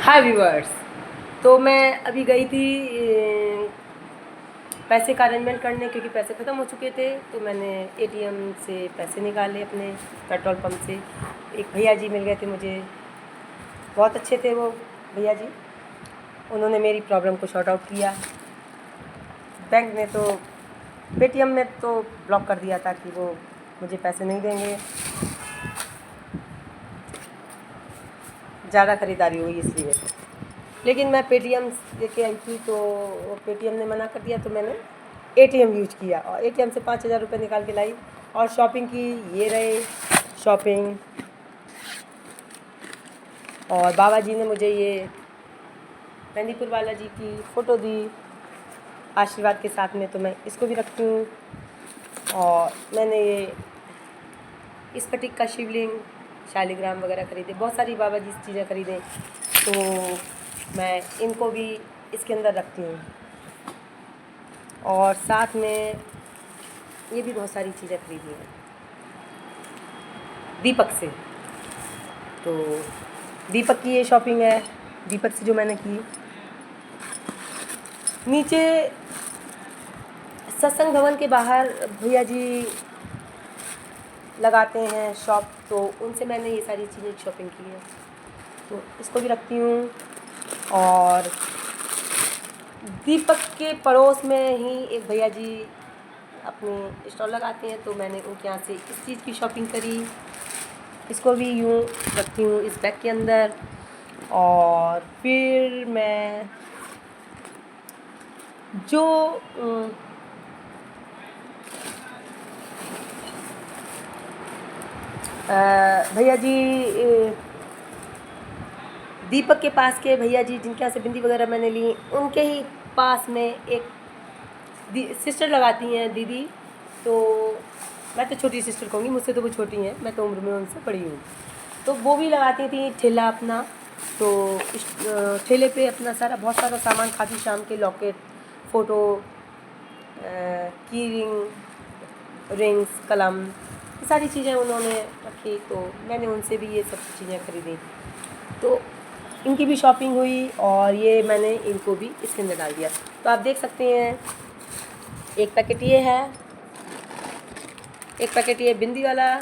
हाय viewers. तो मैं अभी गई थी पैसे का अरेंजमेंट करने, क्योंकि पैसे ख़त्म हो चुके थे। तो मैंने एटीएम से पैसे निकाले अपने पेट्रोल पंप से। एक भैया जी मिल गए थे मुझे, बहुत अच्छे थे वो भैया जी। उन्होंने मेरी प्रॉब्लम को सॉर्ट आउट किया। बैंक ने तो पेटीएम ने तो ब्लॉक कर दिया था कि वो मुझे पैसे नहीं देंगे, ज़्यादा ख़रीदारी हुई इसलिए। लेकिन मैं पेटीएम लेके आई थी तो पेटीएम ने मना कर दिया, तो मैंने एटीएम यूज किया और एटीएम से 5,000 रुपये निकाल के लाई और शॉपिंग की। ये रहे शॉपिंग। और बाबा जी ने मुझे ये मेहंदीपुर वाला जी की फ़ोटो दी आशीर्वाद के साथ में, तो मैं इसको भी रखती हूँ। और मैंने ये स्फटिक का शिवलिंग, शालिग्राम वगैरह ख़रीदे, बहुत सारी बाबा जी चीज़ें ख़रीदें, तो मैं इनको भी इसके अंदर रखती हूँ। और साथ में ये भी बहुत सारी चीज़ें खरीदी हैं दीपक से। तो दीपक की ये शॉपिंग है, दीपक से जो मैंने की। नीचे सत्संग भवन के बाहर भैया जी लगाते हैं शॉप, तो उनसे मैंने ये सारी चीज़ें शॉपिंग की है, तो इसको भी रखती हूँ। और दीपक के पड़ोस में ही एक भैया जी अपनी स्टॉल लगाते हैं, तो मैंने उनके यहाँ से इस चीज़ की शॉपिंग करी। इसको भी यूँ रखती हूँ इस बैग के अंदर। और फिर मैं जो भैया जी दीपक के पास के भैया जी जिनके यहाँ से बिंदी वगैरह मैंने ली, उनके ही पास में एक सिस्टर लगाती हैं दीदी। तो मैं तो छोटी सिस्टर कहूँगी, मुझसे तो वो छोटी हैं, मैं तो उम्र में उनसे बड़ी हूँ। तो वो भी लगाती थी ठेला अपना, तो इस ठेले पे अपना सारा बहुत सारा सामान, खाकी शाम के लॉकेट, फ़ोटो, की रिंग्स, कलम, ये सारी चीज़ें उन्होंने रखी, तो मैंने उनसे भी ये सब चीज़ें ख़रीदी। तो इनकी भी शॉपिंग हुई और ये मैंने इनको भी इसके अंदर डाल दिया। तो आप देख सकते हैं, एक पैकेट ये है, एक पैकेट ये बिंदी वाला,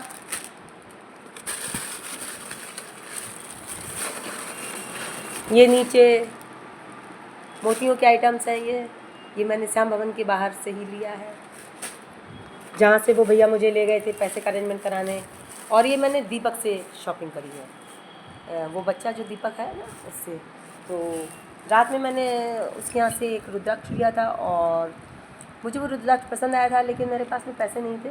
ये नीचे मोतियों के आइटम्स हैं। ये मैंने श्याम भवन के बाहर से ही लिया है, जहाँ से वो भैया मुझे ले गए थे पैसे का अरेंजमेंट कराने। और ये मैंने दीपक से शॉपिंग करी है, वो बच्चा जो दीपक है ना, उससे। तो रात में मैंने उसके यहाँ से एक रुद्राक्ष लिया था और मुझे वो रुद्राक्ष पसंद आया था, लेकिन मेरे पास में पैसे नहीं थे।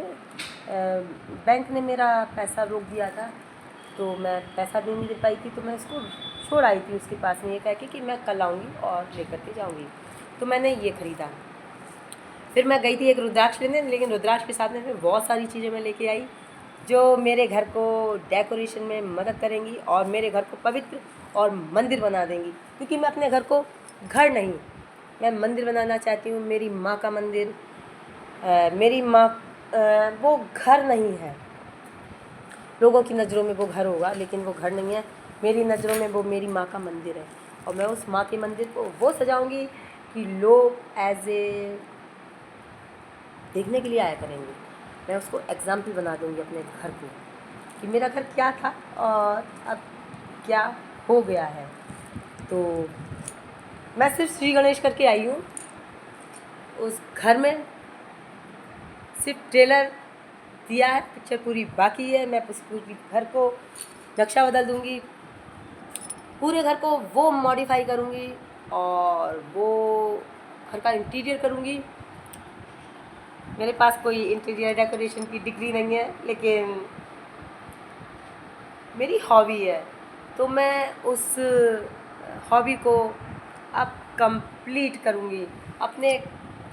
बैंक ने मेरा पैसा रोक दिया था, तो मैं पैसा भी नहीं दे पाई थी, तो मैं इसको छोड़ आई थी उसके पास में, ये कह के कि मैं कल आऊँगी और लेकर के जाऊँगी। तो मैंने ये ख़रीदा। फिर मैं गई थी एक रुद्राक्ष लेने, लेकिन रुद्राक्ष के साथ में बहुत सारी चीज़ें मैं लेके आई जो मेरे घर को डेकोरेशन में मदद करेंगी और मेरे घर को पवित्र और मंदिर बना देंगी। क्योंकि मैं अपने घर को घर नहीं, मैं मंदिर बनाना चाहती हूँ। मेरी माँ का मंदिर, मेरी माँ वो घर नहीं है। लोगों की नज़रों में वो घर होगा, लेकिन वो घर नहीं है। मेरी नज़रों में वो मेरी माँ का मंदिर है, और मैं उस माँ के मंदिर को वो सजाऊंगी कि लोग एज ए देखने के लिए आया करेंगे। मैं उसको एग्जाम्पल बना दूंगी अपने घर को, कि मेरा घर क्या था और अब क्या हो गया है। तो मैं सिर्फ श्री गणेश करके आई हूँ। उस घर में सिर्फ ट्रेलर दिया है, पिक्चर पूरी बाकी है। मैं उस पूरी घर को नक्शा बदल दूँगी, पूरे घर को वो मॉडिफाई करूँगी और वो घर का इंटीरियर करूँगी। मेरे पास कोई इंटीरियर डेकोरेशन की डिग्री नहीं है, लेकिन मेरी हॉबी है, तो मैं उस हॉबी को अब कंप्लीट करूँगी। अपने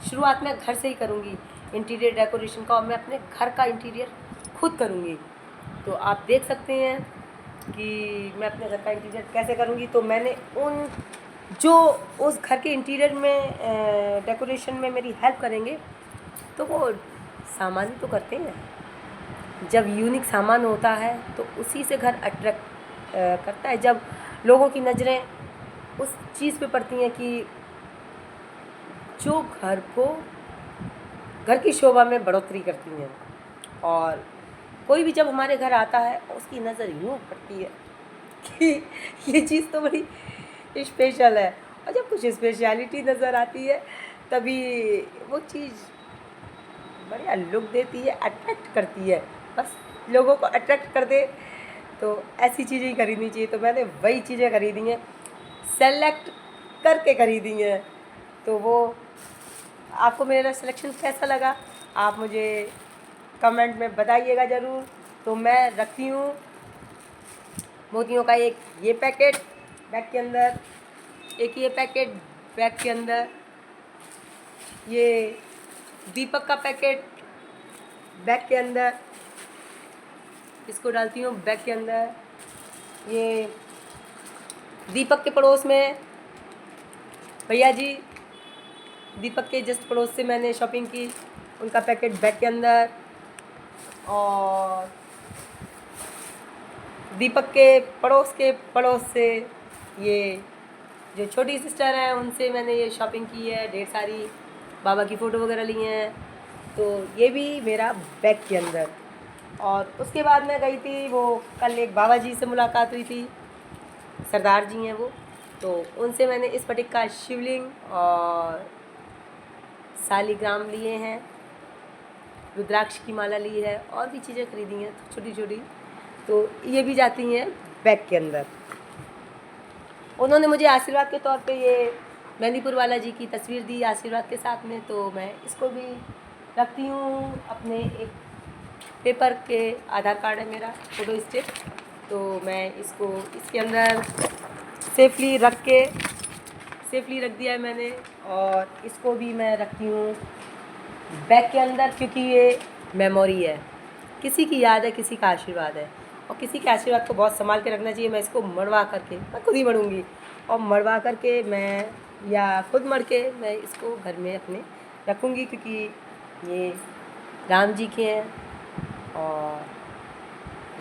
शुरुआत में घर से ही करूँगी इंटीरियर डेकोरेशन का, और मैं अपने घर का इंटीरियर खुद करूँगी। तो आप देख सकते हैं कि मैं अपने घर का इंटीरियर कैसे करूँगी। तो मैंने जो उस घर के इंटीरियर में डेकोरेशन में मेरी हेल्प करेंगे, तो वो सामान ही तो करते हैं। जब यूनिक सामान होता है तो उसी से घर अट्रैक्ट करता है। जब लोगों की नज़रें उस चीज़ पे पड़ती हैं कि जो घर की शोभा में बढ़ोतरी करती हैं। और कोई भी जब हमारे घर आता है उसकी नज़र यूँ पड़ती है कि ये चीज़ तो बड़ी स्पेशल है। और जब कुछ स्पेशलिटी नज़र आती है तभी वो चीज़ बढ़िया लुक देती है, अट्रैक्ट करती है। बस लोगों को अट्रैक्ट कर दे तो ऐसी चीज़ें ही खरीदनी चाहिए। तो मैंने वही चीज़ें खरीदी हैं, सेलेक्ट करके खरीदी हैं। तो वो आपको मेरा सिलेक्शन कैसा लगा आप मुझे कमेंट में बताइएगा ज़रूर। तो मैं रखती हूँ मोतियों का एक ये पैकेट बैग के अंदर, एक ये पैकेट बैग के अंदर, ये दीपक का पैकेट बैग के अंदर, इसको डालती हूँ बैग के अंदर। ये दीपक के पड़ोस में भैया जी, दीपक के जस्ट पड़ोस से मैंने शॉपिंग की, उनका पैकेट बैग के अंदर। और दीपक के पड़ोस से ये जो छोटी सिस्टर हैं उनसे मैंने ये शॉपिंग की है, ढेर सारी बाबा की फ़ोटो वगैरह ली हैं। तो ये भी मेरा बैग के अंदर। और उसके बाद मैं गई थी, वो कल एक बाबा जी से मुलाकात हुई थी, सरदार जी हैं वो, तो उनसे मैंने इस स्फटिक का शिवलिंग और शालिग्राम लिए हैं, रुद्राक्ष की माला ली है, और भी चीज़ें खरीदी हैं छोटी छोटी। तो ये भी जाती हैं बैग के अंदर। उन्होंने मुझे आशीर्वाद के तौर पे ये मेहंदीपुर वाला जी की तस्वीर दी आशीर्वाद के साथ में, तो मैं इसको भी रखती हूँ अपने एक पेपर के, आधार कार्ड है मेरा फ़ोटो स्टेट, तो मैं इसको इसके अंदर सेफली रख दिया है मैंने। और इसको भी मैं रखती हूँ बैग के अंदर, क्योंकि ये मेमोरी है, किसी की याद है, किसी का आशीर्वाद है, और किसी के आशीर्वाद को बहुत संभाल के रखना चाहिए। मैं इसको मड़वा करके, मैं खुद ही मड़ूंगी, और मड़वा करके मैं, या खुद मड़ के मैं इसको घर में अपने रखूँगी, क्योंकि ये राम जी के हैं और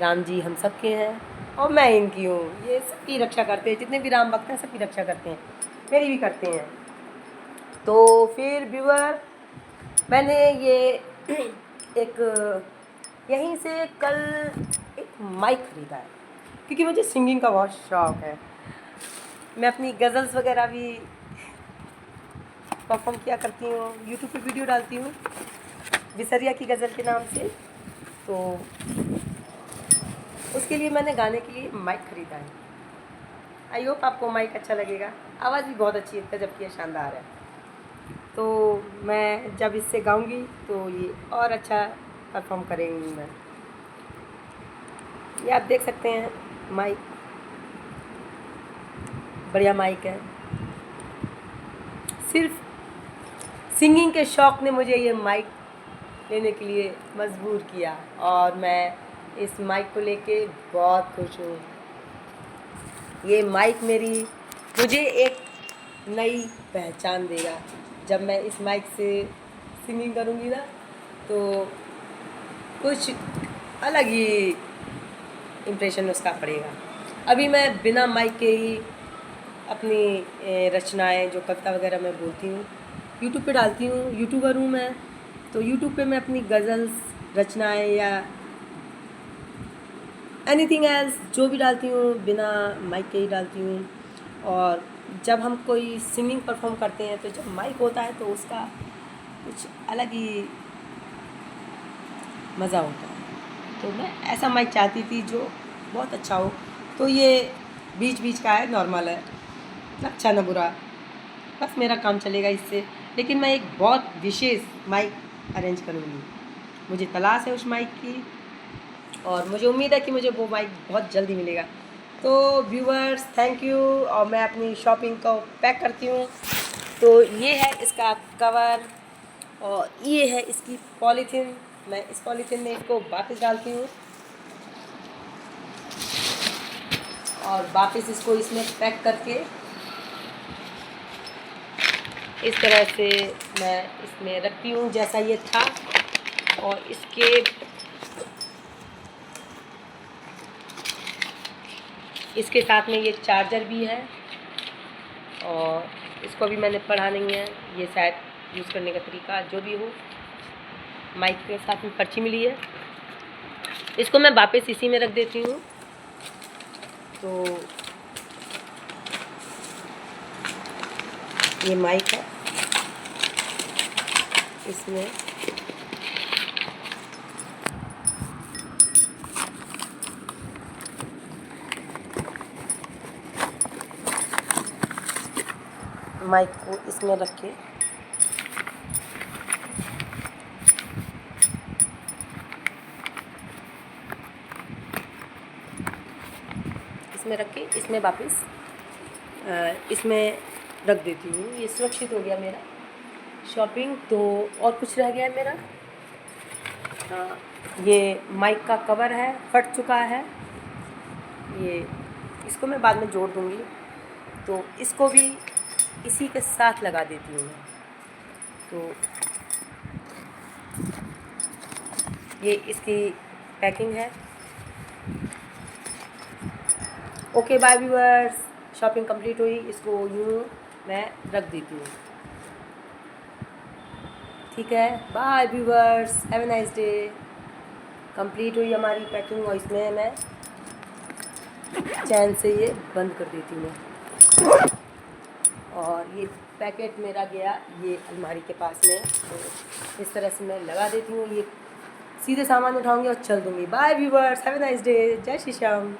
राम जी हम सब के हैं और मैं इनकी हूँ। ये सबकी रक्षा करते हैं, जितने भी राम भक्त हैं सबकी रक्षा करते हैं, मेरी भी करते हैं। तो फिर व्यूअर, मैंने ये एक यहीं से कल एक माइक ख़रीदा है, क्योंकि मुझे सिंगिंग का बहुत शौक़ है। मैं अपनी गज़ल्स वगैरह भी परफॉर्म किया करती हूँ, यूट्यूब पे वीडियो डालती हूँ विसरिया की गज़ल के नाम से। तो उसके लिए मैंने गाने के लिए माइक ख़रीदा है। आई होप आपको माइक अच्छा लगेगा, आवाज़ भी बहुत अच्छी है, जबकि शानदार है। तो मैं जब इससे गाऊंगी तो ये और अच्छा परफॉर्म करेंगी मैं। ये आप देख सकते हैं माइक, बढ़िया माइक है। सिर्फ सिंगिंग के शौक़ ने मुझे ये माइक लेने के लिए मजबूर किया, और मैं इस माइक को लेके बहुत खुश हूँ। ये माइक मुझे एक नई पहचान देगा। जब मैं इस माइक से सिंगिंग करूँगी ना, तो कुछ अलग ही इम्प्रेशन उसका पड़ेगा। अभी मैं बिना माइक के ही अपनी रचनाएं, जो कविता वगैरह मैं बोलती हूँ, यूट्यूब पे डालती हूँ। यूट्यूबर हूँ मैं, तो यूट्यूब पे मैं अपनी गज़ल्स, रचनाएं या एनीथिंग एल्स जो भी डालती हूँ बिना माइक के ही डालती हूँ। और जब हम कोई सिंगिंग परफॉर्म करते हैं तो जब माइक होता है तो उसका कुछ अलग ही मज़ा होता है। तो मैं ऐसा माइक चाहती थी जो बहुत अच्छा हो। तो ये बीच बीच का है, नॉर्मल है, अच्छा ना बुरा, बस मेरा काम चलेगा इससे। लेकिन मैं एक बहुत विशेष माइक अरेंज करूँगी, मुझे तलाश है उस माइक की, और मुझे उम्मीद है कि मुझे वो माइक बहुत जल्दी मिलेगा। तो व्यूअर्स, थैंक यू। और मैं अपनी शॉपिंग को पैक करती हूँ। तो ये है इसका कवर, और ये है इसकी पॉलीथीन। मैं इस पॉलीथीन में इसको वापस डालती हूँ, और वापस इसको इसमें पैक करके इस तरह से मैं इसमें रखती हूँ जैसा ये था। और इसके साथ में ये चार्जर भी है, और इसको भी मैंने पढ़ा नहीं है, ये शायद यूज़ करने का तरीका जो भी हो। माइक के साथ में पर्ची मिली है, इसको मैं वापस इसी में रख देती हूँ। तो ये माइक है, इसमें माइक को इसमें रख के इसमें वापस इसमें रख देती हूँ। ये सुरक्षित हो गया मेरा शॉपिंग। तो और कुछ रह गया है मेरा। ये माइक का कवर है, फट चुका है, ये इसको मैं बाद में जोड़ दूँगी। तो इसको भी इसी के साथ लगा देती हूँ मैं। तो ये इसकी पैकिंग है। Okay bye viewers, shopping complete हुई, इसको यूँ मैं रख देती हूँ। ठीक है, bye viewers, have a nice day. Complete हुई हमारी पैकिंग और इसमें मैं चैन से ये बंद कर देती हूँ। और ये पैकेट मेरा गया ये अलमारी के पास में, तो इस तरह से मैं लगा देती हूँ। ये सीधे सामान उठाऊंगी और चल दूँगी। Bye viewers, have a nice day. जय श्री श्याम।